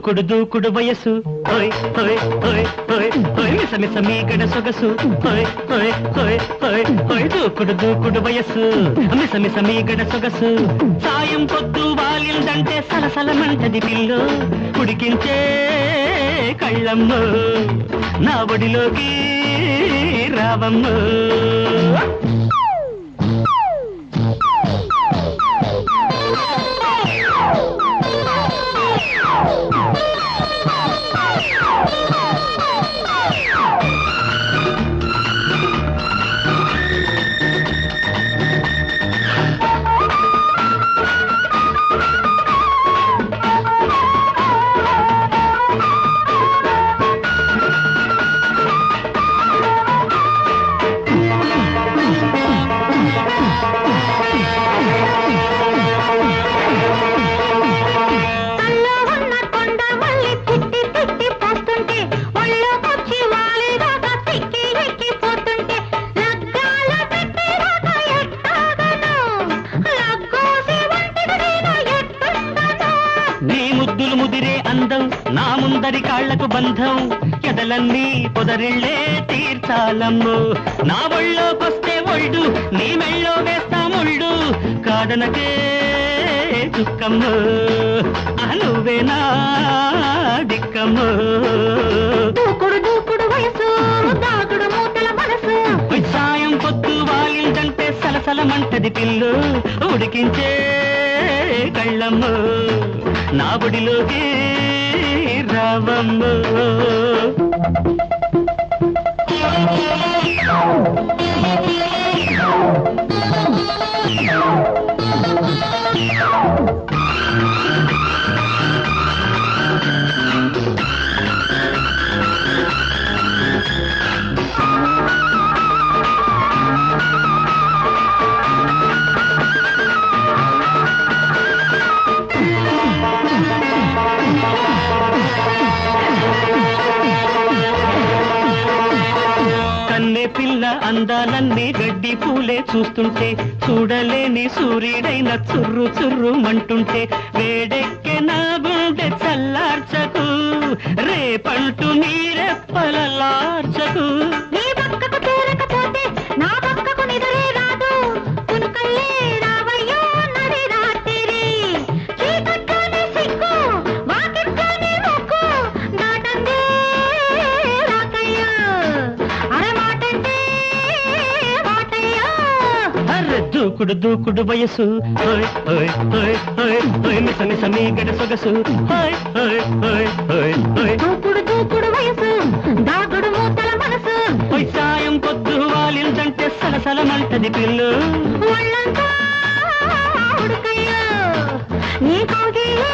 దూకుడు దూకుడు వయసు హోయ్ హోయ్ హోయ్ హోయ్ హోయ్ మిస మిస మీగడ సొగసు హోయ్ హోయ్ హోయ్ హోయ్ హోయ్ దూకుడు దూకుడు వయసు మిస మిస మీగడ సొగసు సాయం పొద్దు వాలిందంటే సలసలమంటది పిల్లు ఉడికించే కళ్ళమ్మ నా ఒడిలోకి రావమ్మ నా ముందరి కాళ్లకు బంధం ఎదలన్నీ పొదరిళ్ళే తీర్చాలమ్ము నా ఒళ్ళోకొస్తే ఒళ్ళు నీ మెళ్ళో వేస్తా ముళ్ళు కాదనకే దుఃఖమ్ము నువ్వే నా దిక్కమ్ము దూకుడు దూకుడు వయసు దాగుడు మూతల మనసు సాయం పొద్దు వాలిందంటే సలసలమంటది పిల్లు ఉడికించే కళ్ళమ్ము నా బుడిలోకి రావమ్మ పిల్ల అందాలన్నీ గడ్డి పూలే చూస్తుంటే చూడలేని సూర్యుడైన చుర్రు చుర్రు మంటుంటే వేడెక్కే నా గుండె చల్లార్చకు రేపంటూ నీరెప్పలార్చకు నీ పక్కకు తేరకపోతే నా పక్కకు నిదరే రాదు కునుకల్లే రావయ్యో నడి రాత్రి చీకట్లోనే సిగ్గు వాకిట్లోనే మొక్కు దాటందే రాకయ్యో అరే దూకుడు దూకుడు వయసు హోయ్ హోయ్ హోయ్ హోయ్ హోయ్ మిస మిస మీగడ సొగసు హోయ్ హోయ్ హోయ్ హోయ్ హోయ్ దూకుడు దూకుడు వయసు దాగుడు మూతల మనసు హోయ్ సాయం పొద్దు వాలిందంటే సలసలమంటది పిల్లు ఒళ్ళంతా ఉడుకయ్యో నీ కోగిలే